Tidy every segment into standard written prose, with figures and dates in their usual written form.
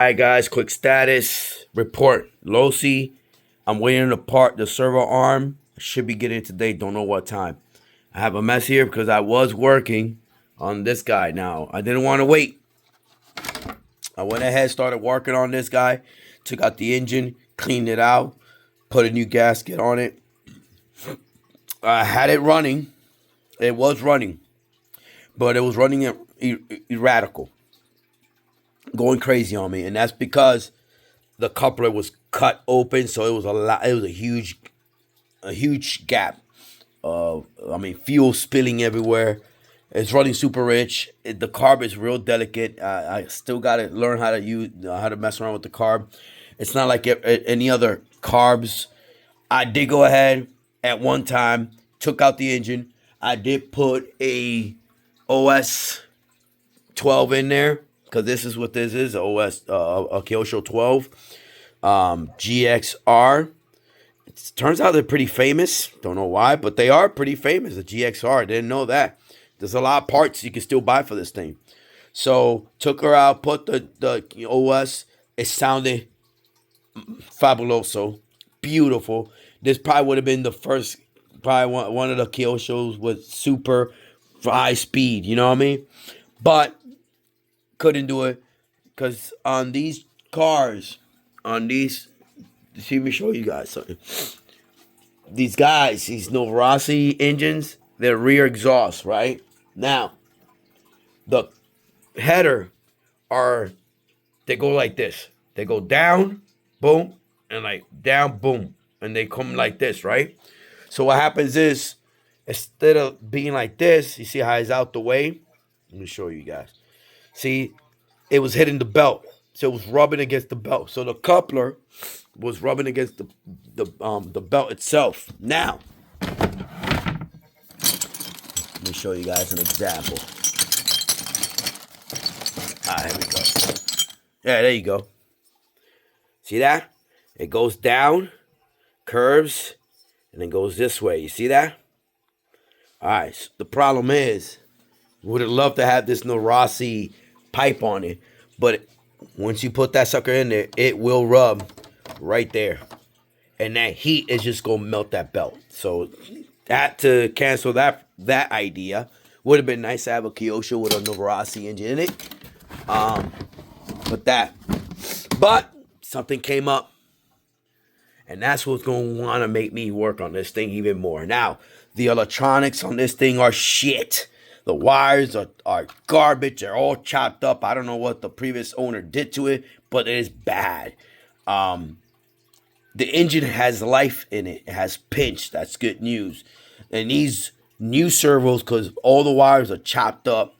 Hi guys, quick status report. Losi, I'm waiting to part the servo arm. Should be getting it today. Don't know what time. I have a mess here because I was working on this guy. Now I didn't want to wait. I went ahead, started working on this guy. Took out the engine, cleaned it out, put a new gasket on it. I had it running. It was running, but it was running erratical, going crazy on me, and that's because the coupler was cut open, so it was a lot. It was a huge gap. Fuel spilling everywhere. It's running super rich. The carb is real delicate. I still got to learn how to how to mess around with the carb. It's not like any other carbs. I did go ahead at one time, took out the engine. I did put a OS 12 in there because this is what this is. OS a kyosho 12 GXR. It turns out they're pretty famous. Don't know why, but they are pretty famous. The GXR. I didn't know that. There's a lot of parts you can still buy for this thing. So took her out, put the OS. It sounded fabuloso, beautiful. This probably would have been the first, probably one of the kyoshos with super high speed. You know what I mean? But couldn't do it because on these cars, let me show you guys something. These guys, these Robrismo-rc engines, they're rear exhaust, right? Now, the header they go like this. They go down, boom, and like down, boom, and they come like this, right? So what happens is, instead of being like this, you see how it's out the way? Let me show you guys. See, it was hitting the belt. So it was rubbing against the belt. So the coupler was rubbing against the belt itself. Now, let me show you guys an example. Here we go. Yeah, there you go. See that? It goes down, curves, and then goes this way. You see that? All right. So the problem is, would have loved to have this Robrismo pipe on it, but once you put that sucker in there, it will rub right there, and that heat is just gonna melt that belt. So that, to cancel that idea, would have been nice to have a kyosho with a Robrismo engine in it. But something came up, and that's what's going to want to make me work on this thing even more. Now, the electronics on this thing are shit. The wires are garbage. They're all chopped up. I don't know what the previous owner did to it, but it is bad. The engine has life in it. It has pinch. That's good news. And these new servos, because all the wires are chopped up,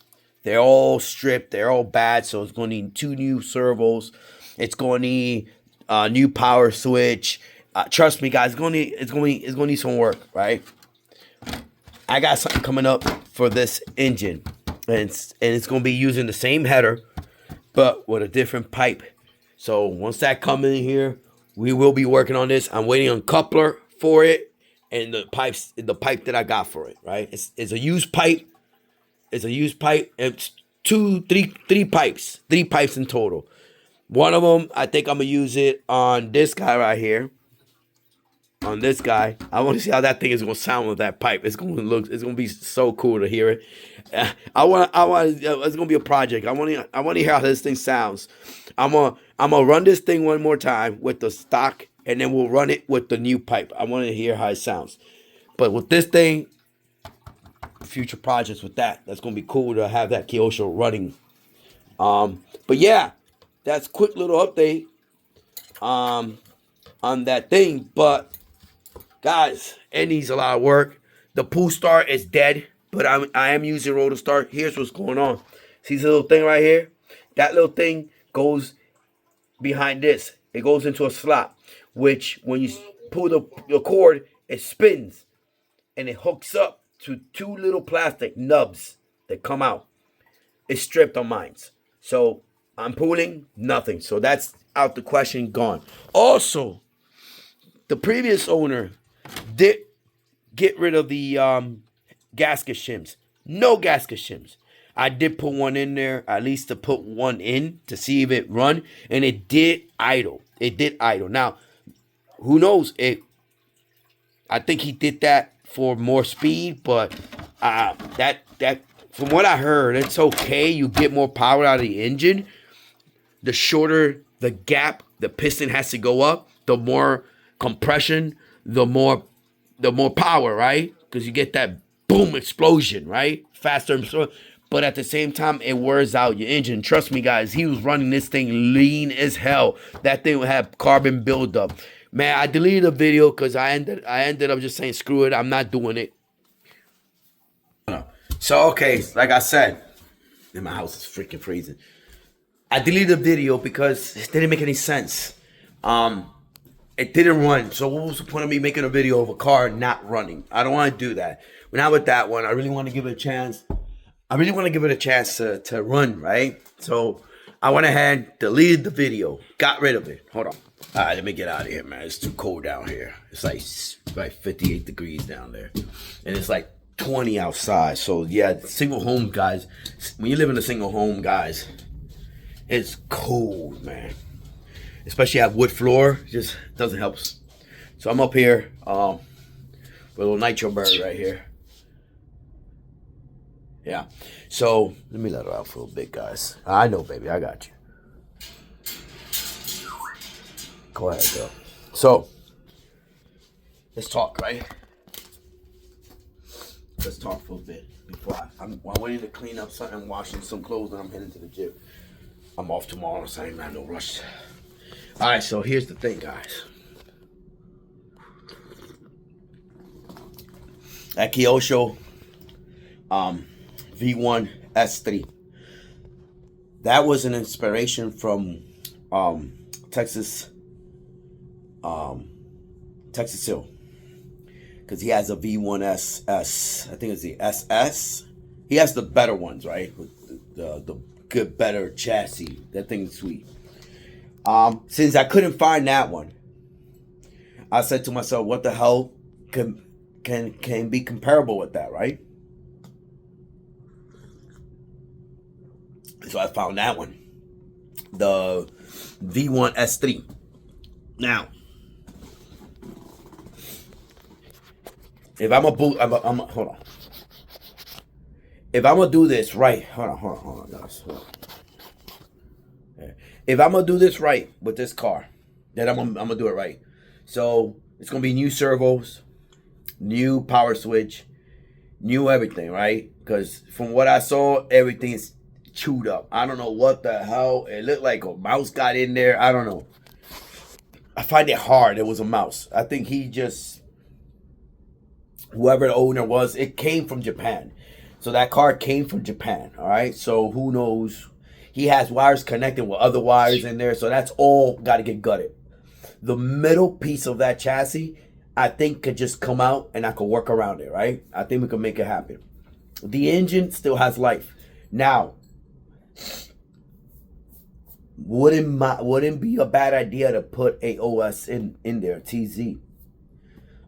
they're all stripped. They're all bad. So it's going to need 2 new servos. It's going to need a new power switch. Trust me, guys. It's going to need some work, right? I got something coming up for this engine, and it's going to be using the same header, but with a different pipe. So once that comes in here, we will be working on this. I'm waiting on coupler for it and the pipe that I got for it. Right? It's a used pipe. It's a used pipe. It's three pipes in total. One of them, I think I'm gonna use it on this guy right here. On this guy, I want to see how that thing is gonna sound with that pipe. It's gonna be so cool to hear it. It's gonna be a project. I want to hear how this thing sounds. I'm gonna run this thing one more time with the stock, and then we'll run it with the new pipe. I want to hear how it sounds. But with this thing, future projects with that's gonna be cool to have that kyosho running. But yeah, that's a quick little update on that thing. But guys, it needs a lot of work. The pull start is dead, but I am using rotor start. Here's what's going on. See this little thing right here? That little thing goes behind this. It goes into a slot, which when you pull the cord, it spins, and it hooks up to 2 little plastic nubs that come out. It's stripped on mine. So I'm pulling nothing. So that's out the question, gone. Also, the previous owner did get rid of the gasket shims. No gasket shims. I did put one in there, at least to put one in to see if it run, and it did idle. It did idle. Now, who knows? I think he did that for more speed, but that from what I heard, it's okay. You get more power out of the engine. The shorter the gap the piston has to go up, the more compression, the more power, right? Because you get that boom explosion, right? Faster and slower. But at the same time, it wears out your engine. Trust me, guys, he was running this thing lean as hell. That thing would have carbon buildup. Man, I deleted the video because I ended up just saying, screw it, I'm not doing it. So, okay, like I said, and my house is freaking freezing. I deleted the video because it didn't make any sense. It didn't run. So what was the point of me making a video of a car not running? I don't want to do that. But not with that one. I really want to give it a chance. I really want to give it a chance to run, right? So I went ahead, deleted the video, got rid of it. Hold on. All right, let me get out of here, man. It's too cold down here. It's like 58 degrees down there. And it's like 20 outside. So yeah, single home guys, when you live in a single home, guys, it's cold, man. Especially at wood floor, just doesn't help. So I'm up here with a little nitro bird right here. Yeah. So let me let her out for a bit, guys. I know, baby, I got you. Go ahead, girl. So let's talk, right? Let's talk for a bit before I'm waiting to clean up something, washing some clothes, and I'm heading to the gym. I'm off tomorrow, so I ain't got no rush. All right, so here's the thing, guys. That kyosho V1-S3. That was an inspiration from Texas Hill, because he has a V1SS. I think it's the SS. He has the better ones, right? With the good, better chassis. That thing's sweet. Since I couldn't find that one, I said to myself, what the hell can be comparable with that, right? So I found that one, the V1-S3. Now, if I'm hold on. If I'm gonna do this right, hold on, guys. Hold on. If I'm gonna do this right with this car, then I'm gonna do it right. So it's gonna be new servos, new power switch, new everything, right? Because from what I saw, everything is chewed up. I don't know what the hell. It looked like a mouse got in there. I don't know. I find it hard. It was a mouse. I think whoever the owner was, it came from Japan. So that car came from Japan. All right. So who knows? He has wires connected with other wires in there. So that's all got to get gutted. The middle piece of that chassis, I think, could just come out and I could work around it, right? I think we can make it happen. The engine still has life. Now, wouldn't be a bad idea to put a OS in there, TZ.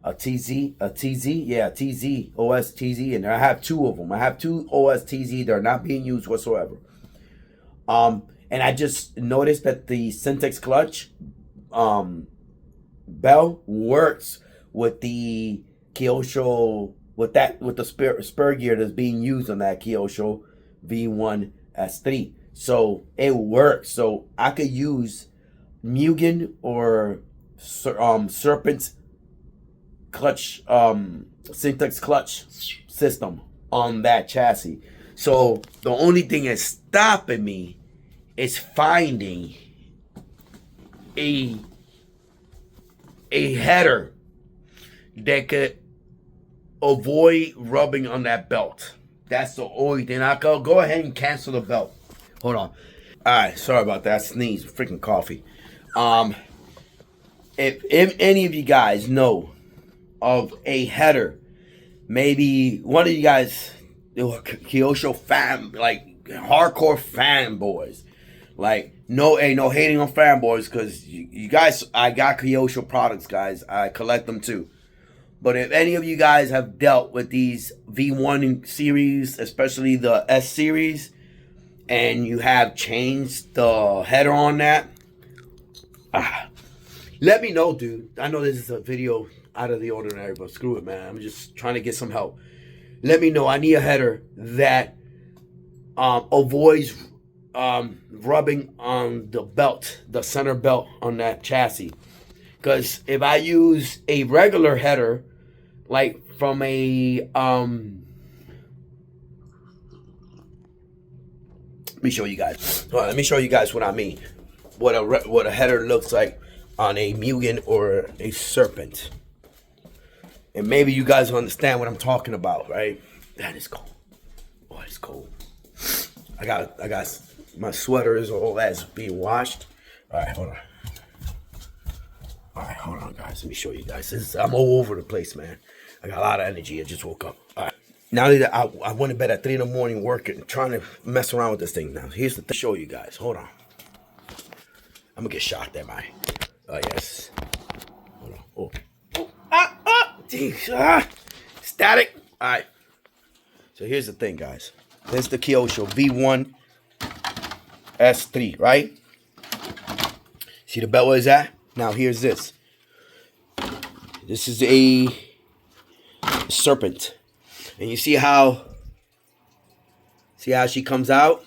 A TZ, yeah, TZ, OS TZ, and I have two of them. I have two OS TZ. They're not being used whatsoever. And I just noticed that the Syntex clutch bell works with the kyosho, with the spur gear that's being used on that kyosho V1-S3. So it works. So I could use Mugen or Serpent's clutch, Syntex clutch system on that chassis. So the only thing that's stopping me is finding a header that could avoid rubbing on that belt. That's the only thing. I could go ahead and cancel the belt. Hold on. All right, sorry about that. I sneezed. Freaking coffee. If any of you guys know of a header, maybe one of you guys, kyosho fan, like hardcore fanboys, like no hating on fanboys, because you guys, I got kyosho products, guys. I collect them too. But if any of you guys have dealt with these V1 series, especially the S series, and you have changed the header on that, let me know, dude. I know this is a video out of the ordinary, but screw it, man. I'm just trying to get some help. Let me know. I need a header that avoids rubbing on the belt, the center belt on that chassis. Because if I use a regular header, like from a let me show you guys. Let me show you guys what I mean. What a header looks like on a Mugen or a Serpent. And maybe you guys will understand what I'm talking about, right? That is cold. Oh, it's cold. I got my sweaters, all that's being washed. All right, hold on. All right, hold on, guys. Let me show you guys. I'm all over the place, man. I got a lot of energy. I just woke up. All right. Now that I went to bed at 3 in the morning working, trying to mess around with this thing. Now, here's the thing to show you guys. Hold on. I'm going to get shocked, am I? Oh, yes. Hold on. Oh. Static. All right. So here's the thing, guys. This is the Kyosho V1 S3, right? See the belt where it's at? Now here's this. This is a Serpent. And you see how she comes out?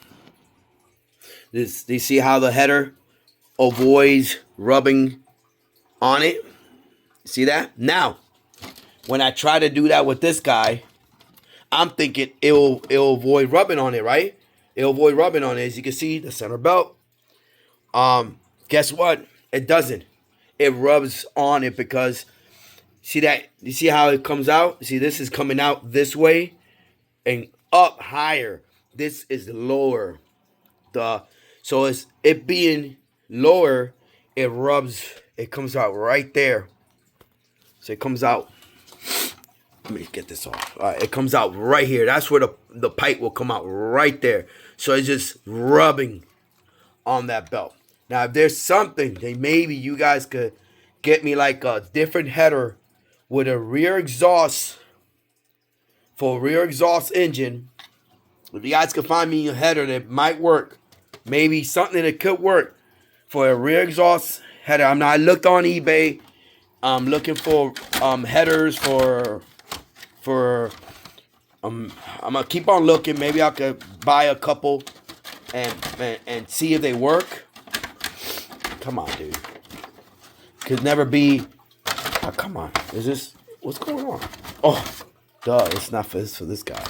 You see how the header avoids rubbing on it? See that? Now, when I try to do that with this guy, I'm thinking it'll avoid rubbing on it, right? It'll avoid rubbing on it. As you can see, the center belt. Guess what? It doesn't. It rubs on it because see that? You see how it comes out? See, this is coming out this way and up higher. This is lower. So it's it being lower, it rubs. It comes out right there. So it comes out. Let me get this off. All right, it comes out right here. That's where the pipe will come out right there. So it's just rubbing on that belt. Now, if there's something that maybe you guys could get me like a different header with a rear exhaust for a rear exhaust engine, if you guys could find me a header that might work, maybe something that could work for a rear exhaust header. I looked on eBay. I'm looking for headers for I'm gonna keep on looking. Maybe I could buy a couple and see if they work. Come on, dude. Could never be. Oh, come on. Is this what's going on? Oh, duh. It's not for this guy.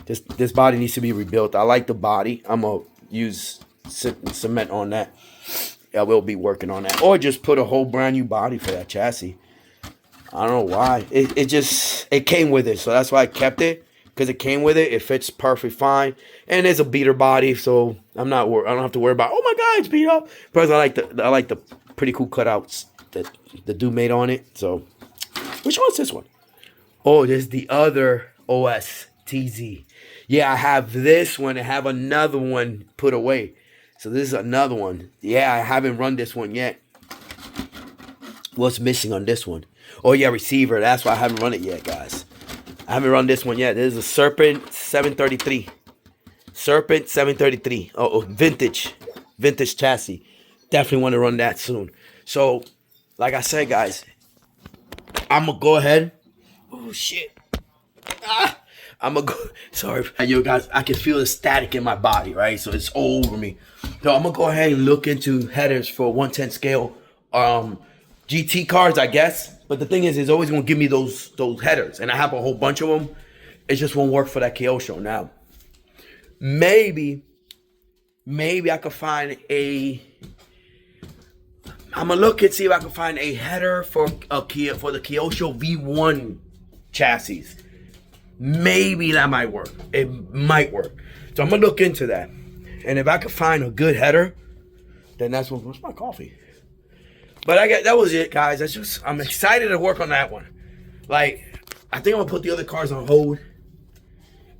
This body needs to be rebuilt. I like the body. I'm gonna use cement on that. I will be working on that, or just put a whole brand new body for that chassis. I don't know why. It came with it, so that's why I kept it, because it came with it. It fits perfectly fine, and it's a beater body, so I don't have to worry about. Oh my God, it's beat up. Because I like the pretty cool cutouts that the dude made on it. So, which one's this one? Oh, there's the other OS TZ. Yeah, I have this one. I have another one put away. So this is another one. Yeah, I haven't run this one yet. What's missing on this one? Oh yeah, receiver. That's why I haven't run it yet, guys. I haven't run this one yet. This is a Serpent 733. Serpent 733. Oh, vintage chassis. Definitely want to run that soon. So, like I said, guys, I'm gonna go ahead. Oh shit. I'm gonna go. Sorry, yo, guys. I can feel the static in my body, right? So it's all over me. So I'm gonna go ahead and look into headers for 110 scale GT cars, I guess. But the thing is, it's always gonna give me those headers, and I have a whole bunch of them. It just won't work for that kyosho now. Maybe I could find a. I'm gonna look and see if I can find a header for the Kyosho V1 chassis. Maybe that might work. It might work. So I'm gonna look into that. And if I could find a good header, then that's what. What's my coffee? But that was it, guys. I'm excited to work on that one. Like, I think I'm gonna put the other cars on hold,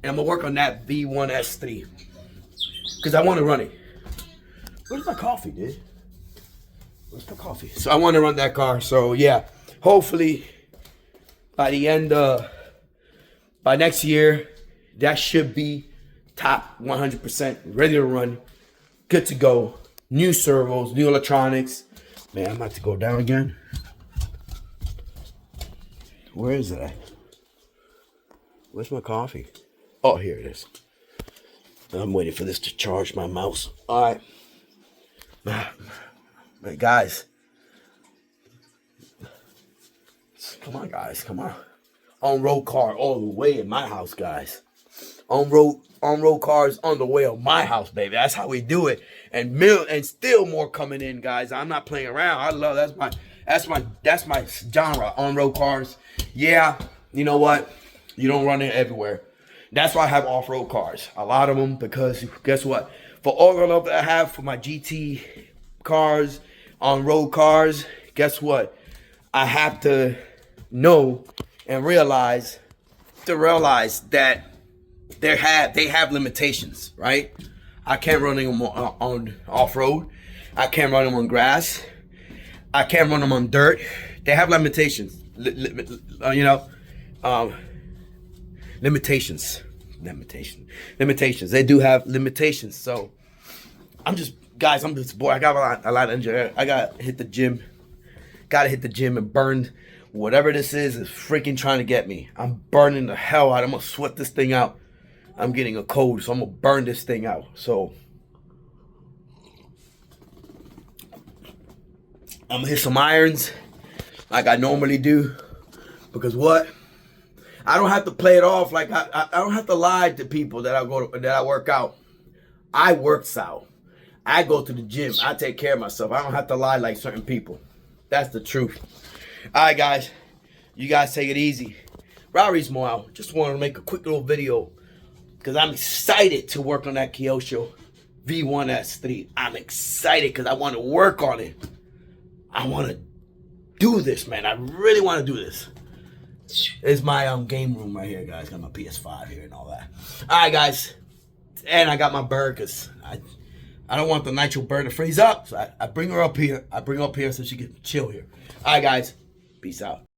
and I'm gonna work on that V1 S3 because I want to run it. Where's my coffee, dude? Where's the coffee? So I want to run that car. So yeah, hopefully, by the end by next year, that should be top 100%, ready to run, good to go. New servos, new electronics. Man, I'm about to go down again. Where is it at? Where's my coffee? Oh, here it is. I'm waiting for this to charge my mouse. All right. But guys, come on, guys, come on. On-road car all the way in my house, guys. On-road cars on the way of my house, baby. That's how we do it. And still more coming in, guys. I'm not playing around. I love that's my genre. On-road cars. Yeah, you know what? You don't run it everywhere. That's why I have off-road cars. A lot of them, because guess what? For all the love that I have for my GT cars, on-road cars, guess what? I have to know and realize that they have limitations, right? I can't run them on off-road. I can't run them on grass. I can't run them on dirt. They have limitations. Limitations. They do have limitations. So I'm just bored. I got a lot of energy. I gotta hit the gym. And burn whatever this is freaking trying to get me. I'm burning the hell out. I'm gonna sweat this thing out. I'm getting a cold, so I'm gonna burn this thing out. So I'm gonna hit some irons like I normally do. Because what? I don't have to play it off like I don't have to lie to people that I work out. I works out. I go to the gym. I take care of myself. I don't have to lie like certain people. That's the truth. All right, guys. You guys take it easy. Robrismo out. Just wanted to make a quick little video because I'm excited to work on that kyosho V1S3. I'm excited because I want to work on it. I want to do this, man. I really want to do this. It's my game room right here, guys. Got my PS5 here and all that. All right, guys. And I got my bird because I don't want the nitro bird to freeze up. So I bring her up here. I bring her up here so she can chill here. All right, guys. Peace out.